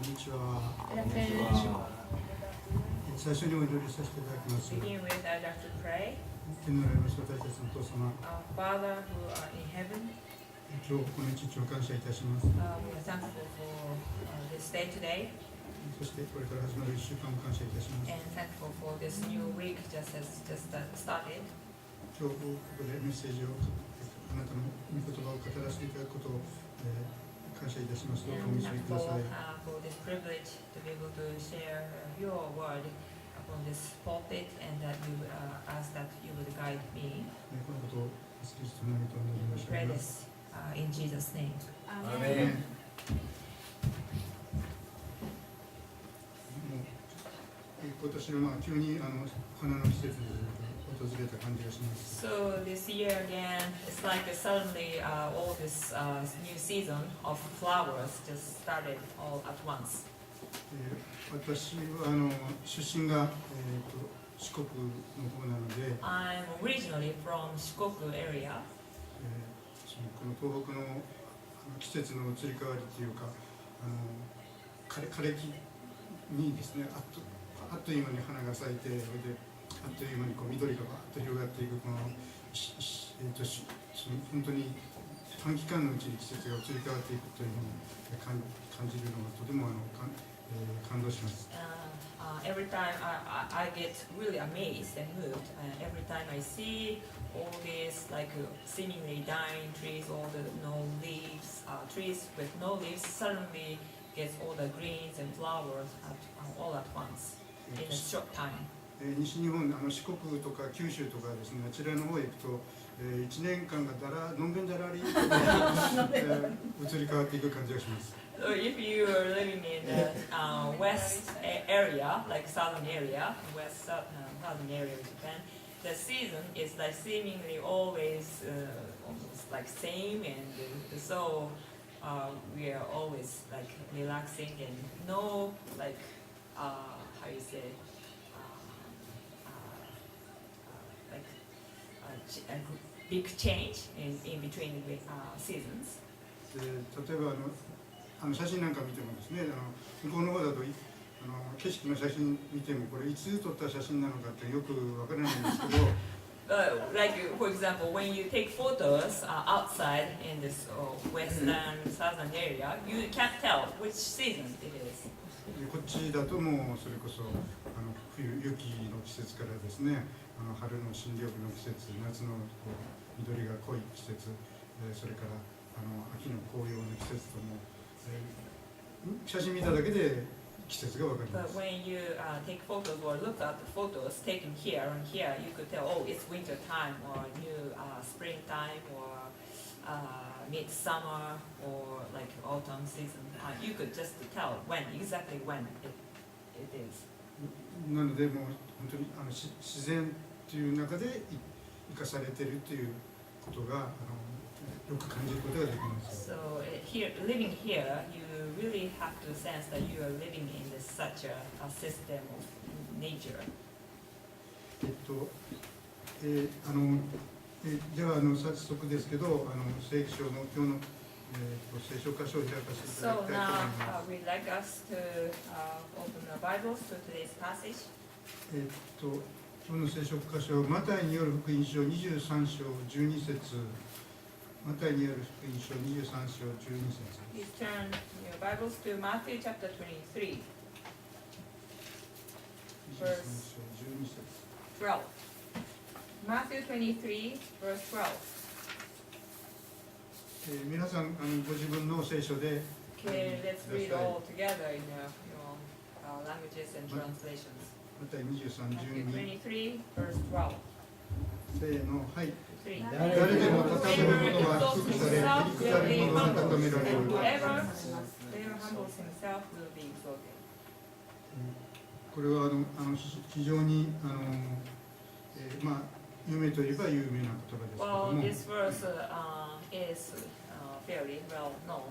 こんにちは。 Good afternoon. 最初にお祈りさせていただきます。 Begin with I'd like to pray. 天のあります私たちのお父様、 Our Father who are in heaven, 今日この一日を感謝いたします。 we are thankful for this day today そしてこれから始まる1週間を感謝いたします。 and thankful for this new week just started. 今日ここでメッセージをあなたの御言葉を語らせていただくことを、感謝いたします。どうかお And 導きください。 for this privilege to be able to share your word upon this pulpit and that you ask that you would guide me. このことをイエスキリストの名とお祈り申し We 上 pray げます。 this in Jesus' name. もう今年の急に花の季節に訪れた感じがします。 So this year again, it's like suddenly all this new season of flowers just started all at once. 私は出身が、四国の方なので、 I'm originally from Shikoku area. この東北の季節の移り変わりというか、枯れ木にですね、あっという間に花が咲いて、それであっという間に緑がバーッと広がっていくこの、本当に短期間のうちに季節が移り変わっていくというふうに感じるのがとても感動します。Every time I get really amazed and moved. Every time I see all these like seemingly dying trees, all the no leaves, trees with no leaves suddenly gets all the greens and flowers all at once in a short time. 西日本、四国とか九州とかですね、あちらの方へ行くと、1年間がのんべんだらりと、移り変わっていく感じがします。So if you are living in the west area, like southern area, southern area of Japan, the season is like seemingly always almost like same, and so we are always like relaxing and no like how you say like a big change in between seasons. 例えば写真なんか見てもですね、向こうの方だと景色の写真見てもこれいつ撮った写真なのかってよくわからないんですけど。Like for example, when you take photos outside in this western southern area, you can't tell which season it is. こっちだともうそれこそ冬雪の季節からですね、春の新緑の季節、夏の緑が濃い季節、それから秋の紅葉の季節とも、写真見ただけで季節がわかります。 But when you take photos or look at the photos taken here and here, you could tell, oh, it's winter time or new springtime or midsummer or like autumn season. You could just tell exactly when it is. なのでもう本当に自然という中で生かされているということがよく感じることができます。 So living here, you really have to sense that you are living in such a system of nature. では早速ですけど聖書の今日の聖書箇所を開かせていただきたいと思い So ます。 now we'd like us to open our Bibles to today's passage. 今日の聖書箇所はマタイによる福音書23章12節。マタイによる福音書23章12節。 Please turn your Bibles to Matthew chapter 23, 23章12節。 12. Matthew 23, verse 12. 皆さんご自分の聖書で Okay, let's read all together in your languages and translations. マタイ23、 Matthew 12。 23, verse 12. せーの、はい。 3. 誰でも高める者は低くされ、低くされる者は高められる。 Whoever humbles himself will be exalted. これは非常に有名といえば有名な言葉ですけど Well, も、 this verse is fairly well known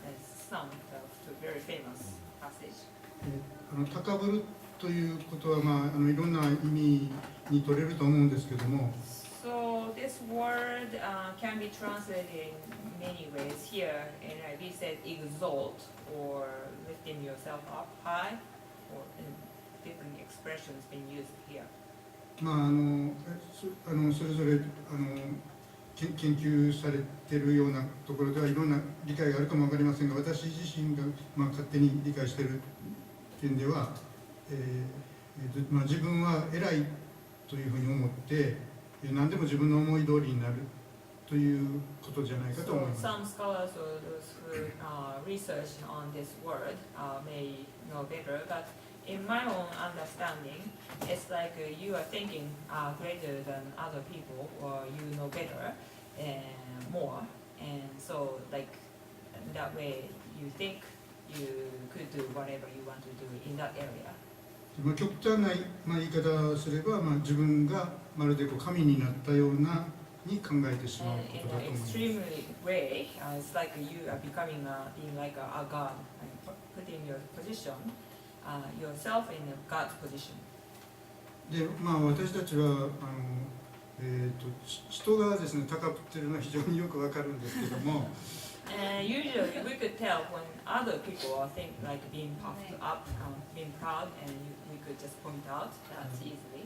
as some very famous passage. 高ぶるということは、いろんな意味に取れると思うんですけども、 So this word can be translated in many ways. Here in NIV said exalt or lifting yourself up high, or different expressions being used here. それぞれ研究されているようなところではいろんな理解があるかも分かりませんが、私自身が勝手に理解している点では、自分は偉いというふうに思って何でも自分の思い通りになるということじゃないかと思います。So some scholars or those who research on this word may know better, but in my own understanding, it's like you are thinking greater than other people, or you know better and more, and so like that way you think you could do whatever you want to do in that area. 極端な言い方をすれば、自分がまるで神になったようなに考えてしまうことだと思います。In an extremely way, it's like you are becoming being like a god, and putting your position, yourself in a God's position. で、私たちは人がですね高ぶってるのは非常によくわかるんですけども。And usually we could tell when other people are think like being puffed up, being proud, and we could just point out that easily.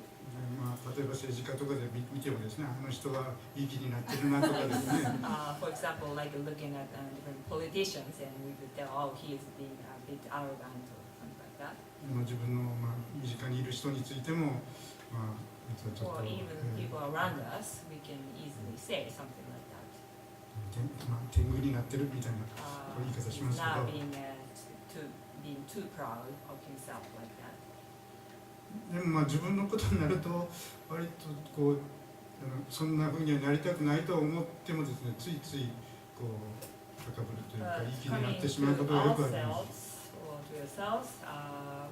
例えば政治家とかで見てもですね、あの人はいい気になってるなとかですね。For example, like looking at different politicians, and we could tell, oh, he is being a bit arrogant or something like that. 自分の身近にいる人についても、Or even people around us, we can easily say something like that. 天狗になってるみたいな言い方しますけど。Not being too proud of himself like that. でも自分のことになると割とこうそんな風にはなりたくないと思ってもですね、ついついこう高ぶるというかいい気になってしまうことがよくあります。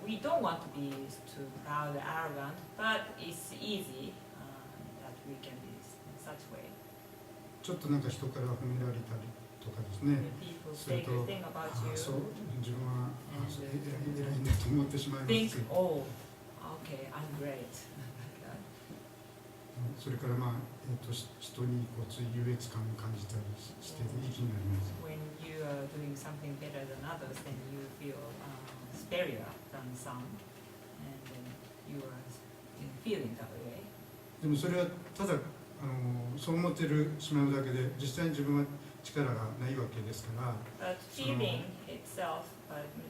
We don't want to be too proud or arrogant, but it's easy that we can be in such way. ちょっとなんか人から褒められたりとかですね。すると、そう自分は偉いんだと思ってしまいます。Okay, I'm great. それから人につい優越感を感じたりしていい気になります。When you are doing something better than others, then you feel superior than some, and then you are feeling that way. でもそれはただそう思ってしまうだけで、実際に自分は力がないわけですから。But feeling itself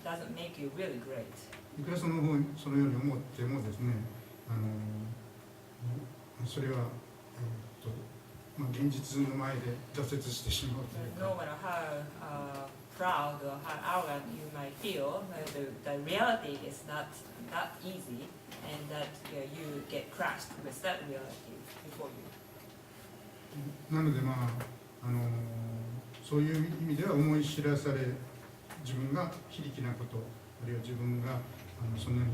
doesn't make you really great. いくらそのように思ってもですね、それは現実の前で挫折してしまうというか。No matter how proud or how arrogant you might feel, the reality is not that easy, and that you get crushed with that reality before you. なのでそういう意味では思い知らされ、自分が非力なこと、あるいは自分がそんなに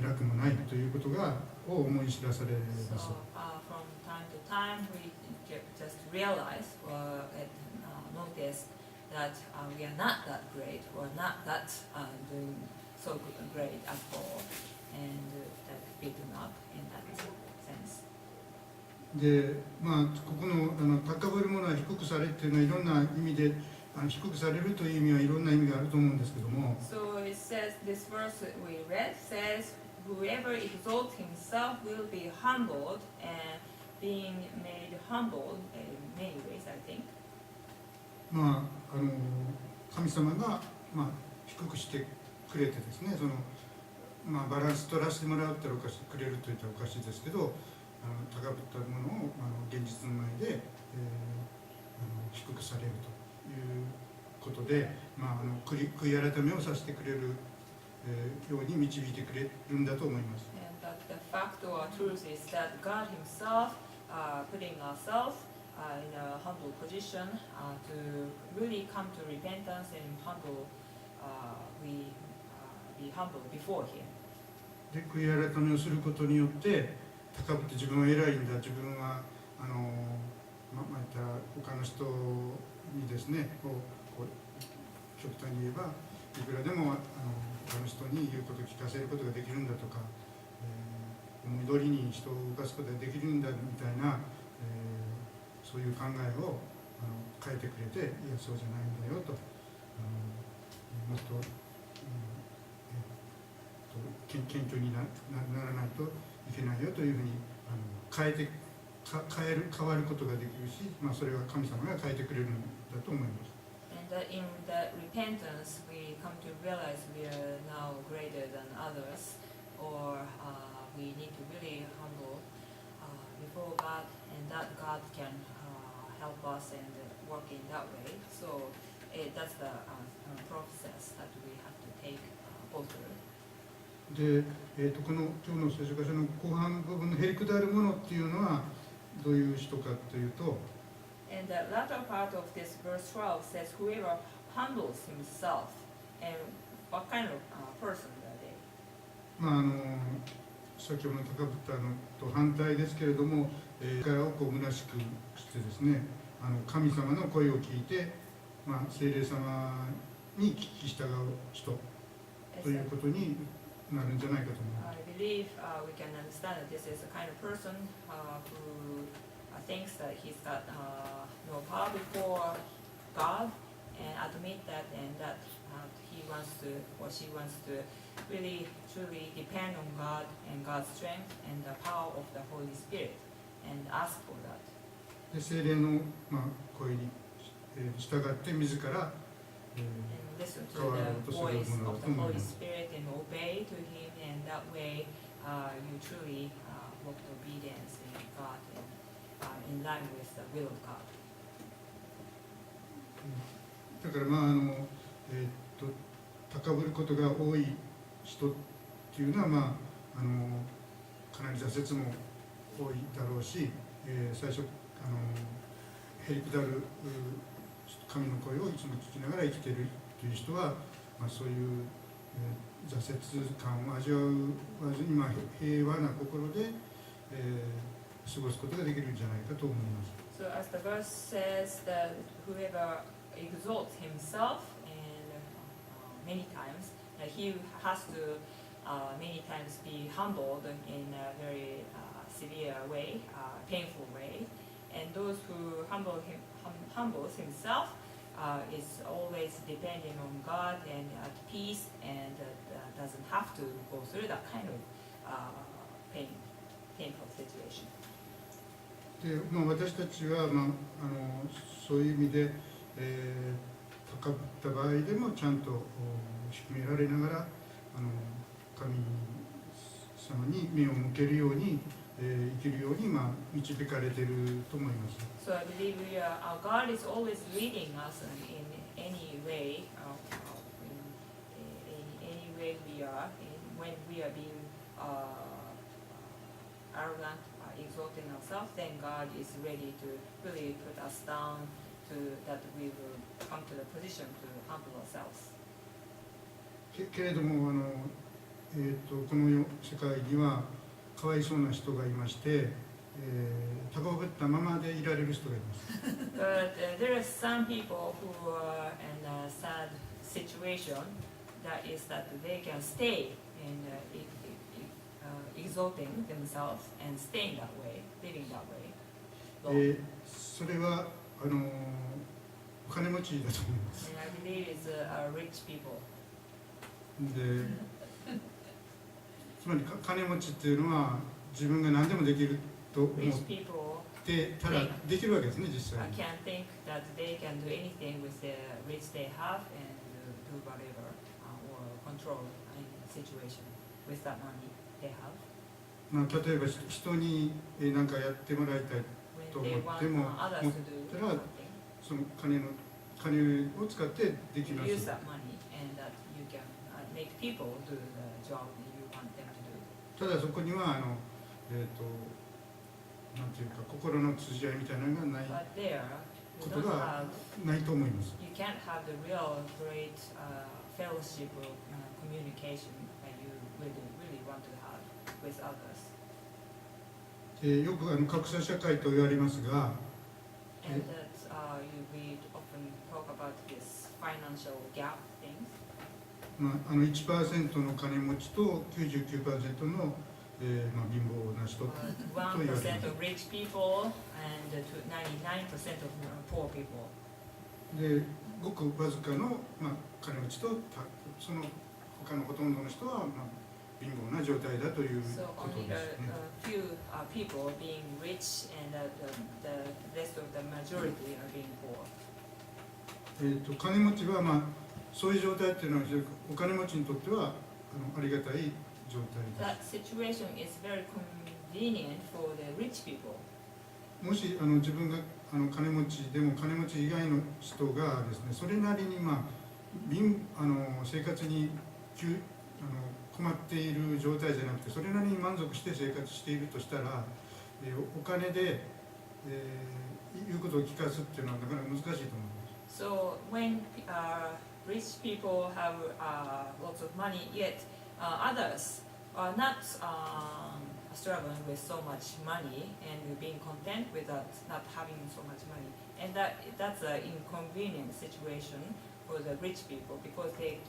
偉くもないということを思い知らされます。From time to time, we just realize or notice that we are not that great or not that doing so great at all, and that beaten up in that sense. で、ここの高ぶるものは低くされっていうのはいろんな意味で低くされるという意味はいろんな意味があると思うんですけども。So it says, this verse that we read says, whoever exalts himself will be humbled, and being made humble in many ways, I think. 神様が低くしてくれてですね、バランス取らせてもらうってくれると言ったらおかしいですけど、高ぶったものを現実の前で、低くされるということで、悔い改めをさせてくれるように導いてくれるんだと思います。And that the fact or truth is that God Himself putting ourselves in a humble position to really come to repentance and we be humble before Him. で、悔い改めをすることによって高ぶって自分は偉いんだ、自分は他の人にですね、極端に言えばいくらでも他の人に言うことを聞かせることができるんだとか、思い通りに人を動かすことができるんだみたいな、そういう考えを変えてくれて、いやそうじゃないんだよと、もっと謙虚にならないといけないよというふうに変わることができるし、それは神様が変えてくれるんだと思います。And in the repentance, we come to realize we are now greater than others, or we need to really humble before God, and that God can help us and work in that way. So that's the process that we have to take go through. で、この今日の聖書箇所の後半部分のへりくだるものっていうのはどういう人かというと、And the latter part of this verse 12 says, whoever humbles himself. And what kind of person are they? 先ほどの高ぶったのと反対ですけれども、力を虚しくしてですね、神様の声を聞いて、聖霊様に聞き従う人ということになるんじゃないかと思います。I believe we can understand that this is a kind of person who thinks that he's got no power before God and admit that, and that he wants to or she wants to really truly depend on God and God's strength and the power of the Holy Spirit and ask for that. で、聖霊の声に従って自ら And listen to the voice of the Holy Spirit and obey to Him, and that way you truly walk in obedience in God and in line with the will of God. だから高ぶることが多い人っていうのはかなり挫折も多いだろうし、最初へりくだる神の声をいつも聞きながら生きているという人は、そういう、挫折感を味わわずに、平和な心で、過ごすことができるんじゃないかと思います。So as the verse says that whoever exalts himself and many times, he has to many times be humbled in a very severe way, painful way, and those who humbles himself is always depending on God and at peace and doesn't have to go through that kind of painful situation. で、私たちは、そういう意味で、高ぶった場合でもちゃんと低められながら神様に目を向けるように、生きるように、導かれていると思います。So I believe our God is always leading us in any way, in any way we are, when we are being arrogant, exalting ourselves, then God is ready to really put us down to that we will come to the position to humble ourselves. けれどもこの世界にはかわいそうな人がいまして、高ぶったままでいられる人がいます。But there are some people who are in a sad situation, that is that they can stay in exalting themselves and staying that way, living that way. それはお金持ちだと思います。And I believe it's rich people. で、つまり金持ちっていうのは自分が何でもできると思ってたらできるわけですね、実際に。I can think that they can do anything with the rich they have and do whatever or control any situation with that money they have. 例えば人に何かやってもらいたいと思っても持ったらその金を使ってできます。Use that money and that you can make people do the job you want them to do. ただそこにはなんていうか心の通じ合いみたいなのがないことがないと思います。You can't have the real great fellowship or communication that you really want to have with others. よく格差社会と言われますが、And that we often talk about this financial gap things. 1% の金持ちと 99% の貧乏な人と言われます。1% of rich people and 99% of poor people. で、ごくわずかの金持ちとその他のほとんどの人は貧乏な状態だというこ So と only ですね。 few people being rich and the rest of the majority are being poor. 金持ちは、そういう状態っていうのは非常にお金持ちにとってはありがたい状態で That situation is very convenient for the rich people. す。もし自分が金持ちでも金持ち以外の人がですね、それなりに、生活に困っている状態じゃなくて、それなりに満足して生活しているとしたら、お金で、言うことを聞かすっていうのはなかなか難しいと思います。 So when rich people have lots of money, yet others are not struggling with so much money and being content with not having so much money, and that's an inconvenient situation for the rich people because they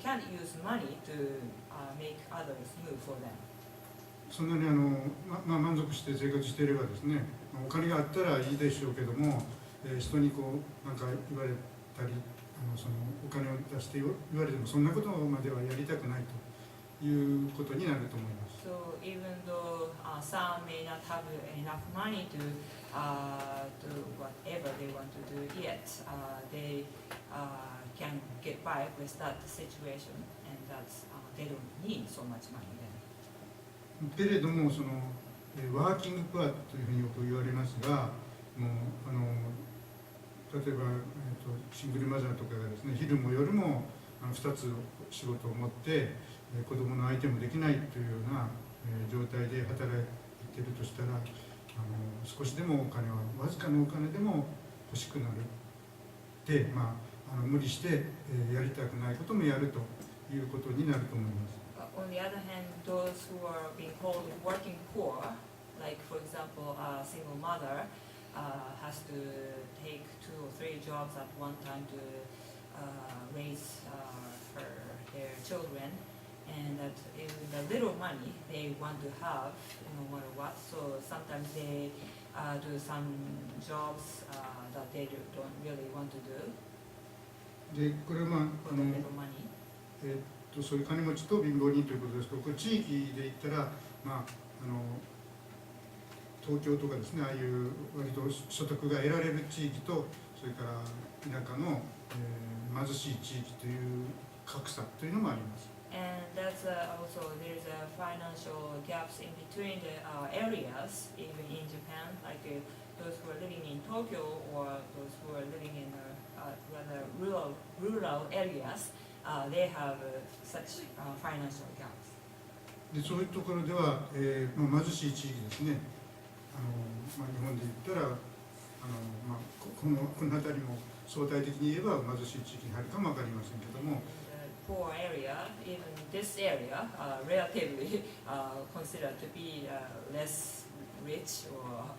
can't use money to make others move for them. そんなに満足して生活していればですね、お金があったらいいでしょうけども、人になんか言われたり、そのお金を出して言われてもそんなことまではやりたくないということになると思います。 So even though some may not have enough money to do whatever they want to do, yet they can get by with that situation, and that's they don't need so much money then. けれどもワーキングプアというふうによく言われますが、もう例えば、シングルマザーとかがですね、昼も夜も2つ仕事を持って子供の相手もできないというような状態で働いているとしたら、少しでもお金はわずかのお金でも欲しくなるで、無理してやりたくないこともやるということになると思います。On the other hand, those who are being called working poor, like for example, a single mother has to take 2 or 3 jobs at one time to raise their children, and that even the little money they want to have no matter what. So sometimes they do some jobs that they don't really want to do でこれはfor the little money. そういう金持ちと貧乏人ということですけど、これ地域で言ったら、東京とかですね、ああいう割と所得が得られる地域と、それから田舎の、貧しい地域という格差というのもあります。 And that's also there's a financial gaps in between the areas, even in Japan, like those who are living in Tokyo or those who are living in rather rural areas, they have such financial gaps. でそういうところでは、貧しい地域ですね、日本で言ったらこの辺りも相対的に言えば貧しい地域に入るかも分かりませんけども。 Poor area, even this area, relatively considered to be less rich or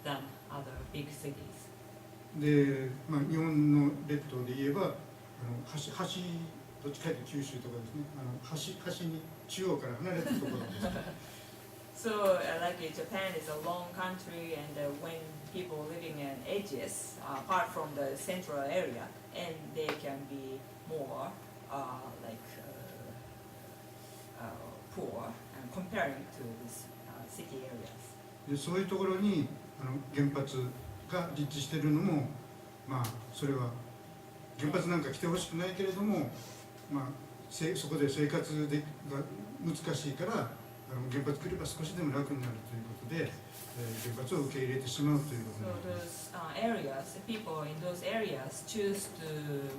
than other big cities. で、日本の列島で言えば橋どっちかというと九州とかですね、橋に中央から離れたところです。So, like Japan is a long country, and when people living in edges, apart from the central area, and they can be more poor, and comparing to these city areas. でそういうところに原発が立地しているのも、それは原発なんか来てほしくないけれども、そこで生活が難しいから原発来れば少しでも楽になるということで、原発を受け入れてしまうということになります。 So those areas, the people in those areas choose to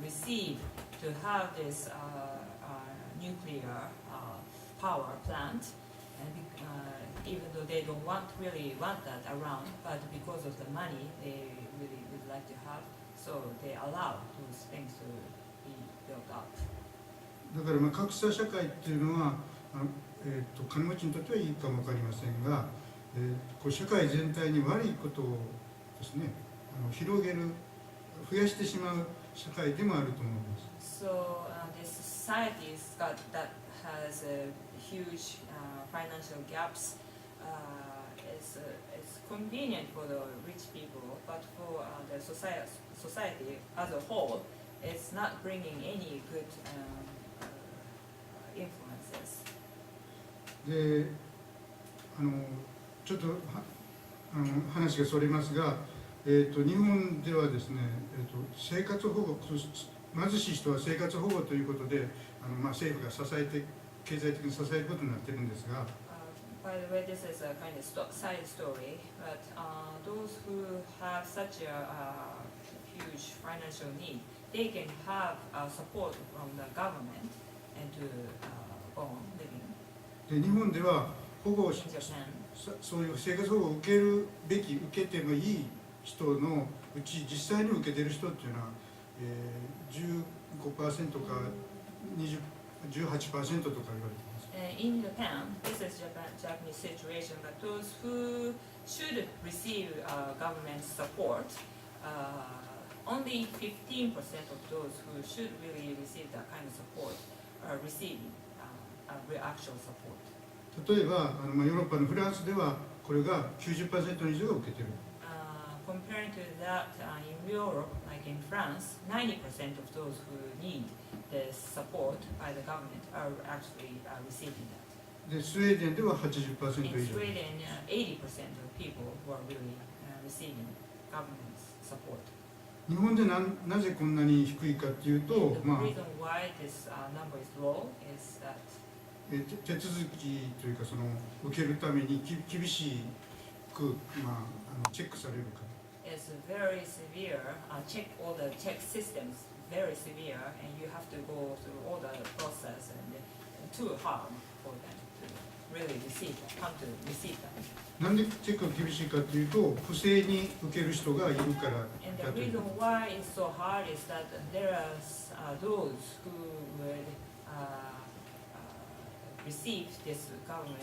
receive, to have this nuclear power plant, and even though they don't really want that around, but because of the money they really would like to have, so they allow those things to be built up. だから格差社会っていうのは金持ちにとってはいいかも分かりませんが、社会全体に悪いことをですね、広げる、増やしてしまう社会でもあると思います。 So this society that has huge financial gaps. It's convenient for the rich people, but for the society as a whole, it's not bringing any good influences. でちょっと話がそれますが、日本ではですね、生活保護、貧しい人は生活保護ということで政府が経済的に支えることになっているんですが、By the way, this is a kind of side story, but those who have such a huge financial need, they can have support from the government and to go on living. で日本では保護 In Japan, そういう生活保護を受けてもいい人のうち実際に受けてる人っていうのは、15% か18% とか言われてます。In Japan, this is Japanese situation, but those who should receive government support, only 15% of those who should really receive that kind of support are receiving actual support. 例えばヨーロッパのフランスではこれが 90% 以上が受けてる。Compared to that, in Europe, like in France, 90% of those who need the support by the government are actually receiving that. でスウェーデンでは 80% In 以上。 Sweden, 80% of people who are really receiving government support. 日本でなぜこんなに低いかっていうと、 The reason why this number is low is that 手続きというか受けるために厳しく、チェックされるから。it's very severe. Check all the check systems very severe, and you have to go through all the process and too hard for them to really receive that, come to receive that. なんでチェックが厳しいかというと、不正に受ける人がいるから And だ the という。 reason why it's so hard is that there are those who would receive this government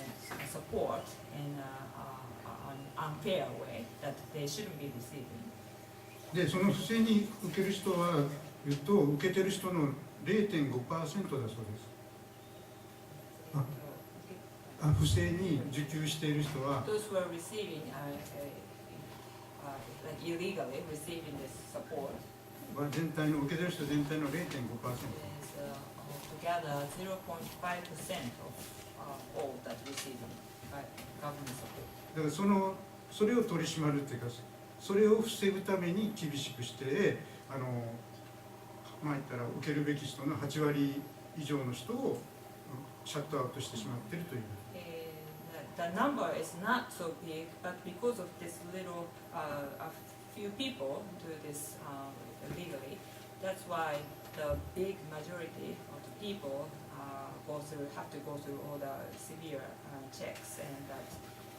support in an unfair way that they shouldn't be receiving. で、その不正に受ける人は受けてる人の 0.5% だそうです。不正に受給している人は Those who are receiving, like illegally receiving this support, 全体の受けてる人全体の 0.5%。 is altogether 0.5% of all that receiving government support. だからそれを取り締まるっていうか、それを防ぐために厳しくして、言ったら受けるべき人の8割以上の人をシャットアウトしてしまっているという。The number is not so big, but because of this little, a few people do this illegally, that's why the big majority of the people have to go through all the severe checks, and that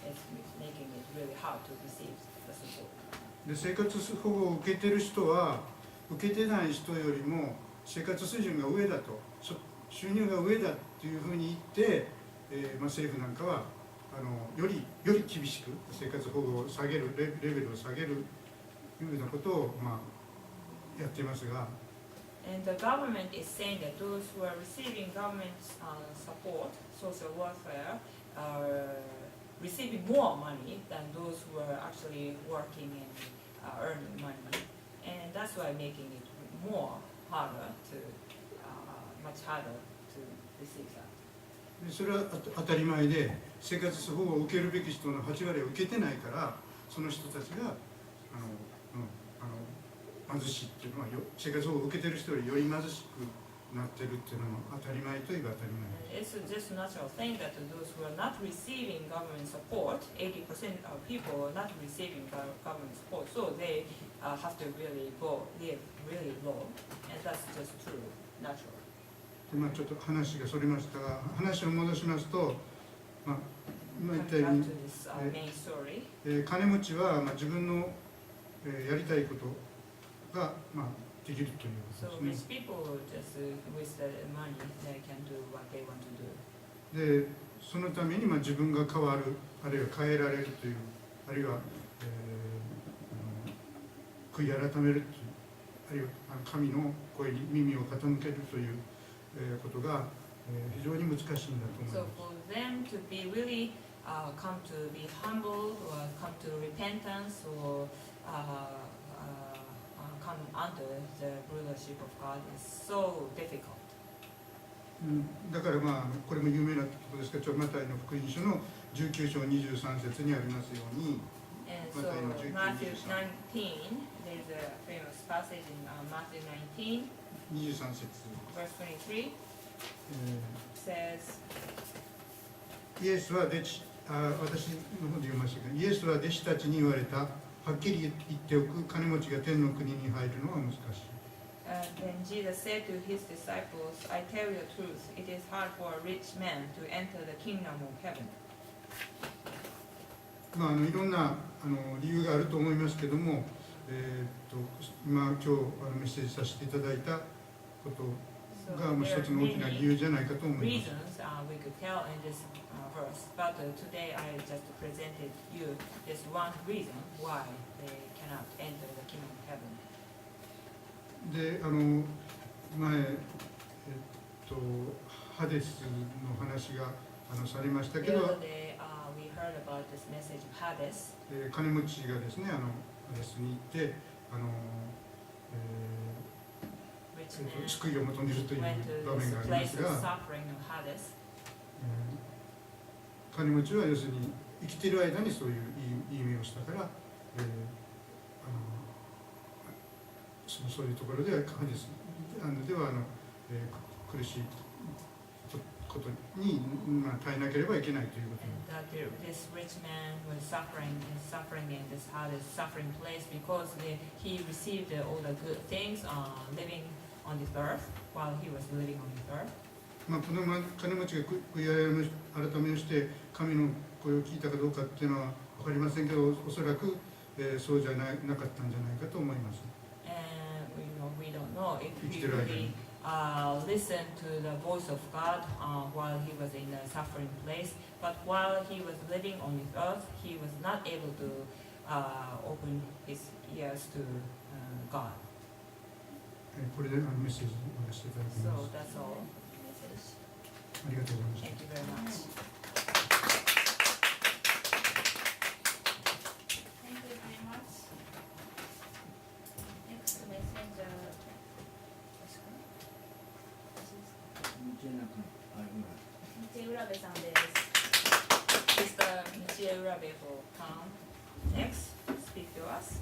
is making it really hard to receive the support. で、生活保護を受けてる人は受けてない人よりも生活水準が上だと、収入が上だっていうふうに言って、政府なんかはより厳しく生活保護を下げるレベルを下げるいうようなことをやっていますが。And the government is saying that those who are receiving government support, social welfare, are receiving more money than those who are actually working and earning money, and that's why making it harder to much harder to receive that. でそれは当たり前で、生活保護を受けるべき人の8割を受けてないから、その人たちが貧しいっていうのは生活保護を受けてる人よりより貧しくなってるっていうのは当たり前といえば当たり前。It's just a natural thing that those who are not receiving government support, 80% of people are not receiving government support, so they have to really live really low, and that's just true, natural. でちょっと話がそれましたが、話を戻しますと、今言ったように、金持ちは自分のやりたいことができるということですね。で、そのために自分が変わる、あるいは変えられるという、あるいは、悔い改めるという、あるいは神の声に耳を傾けるということが非常に難しいんだと思います。So for them to be really come to be humble or come to repentance or come under the rulership of God is so difficult. だからまあこれも有名なことですけど、マタイの福音書の19章23節にありますように、 And so Matthew Matthew 19, 19, there's a famous passage in Matthew 19, 23節、 verse 23, え says, イエスは私の方で読みましたけど、イエスは弟子たちに言われた。はっきり言っておく、金持ちが天の国に入るのは難しい。then Jesus said to his disciples, I tell you the truth, it is hard for a rich man to enter the kingdom of heaven. まあ、いろんな理由があると思いますけども、今日メッセージさせていただいたことが一つの大きな理由じゃないかと思います。 Reasons we could tell in this verse, but today I just presented you this one reason why they cannot enter the kingdom of heaven. で、前、ハデスの話がされましたけ The ど、 other day we heard about this message of Hades. 金持ちがですね、ハデスに行って、Rich man 救いを求めるという went to 場面 this がありま place す of が、 suffering of Hades. 金持ちは要するに生きている間にそういう言い目をしたから、そういうところではハデスでは苦しいことに、耐えなければいけないということ And that this rich man was suffering in this Hades suffering place because he received all the good things living on this earth while he was living on this earth. この金持ちが悔い改めをして神の声を聞いたかどうかっていうのは分かりませんけど、おそらく、そうじゃなかったんじゃないかと思います。 And we don't know if he really listened to the voice of God while he was in a suffering place, but while he was living on this earth, he was not able to open his ears to God. これでメッセージを終わらせていただきま So す。 that's all. Message. ありがとうございました。 Thank you very much. Thank you very much. Next messenger. 道浦部さんです。Mr. Michie Urabe will come next to speak to us.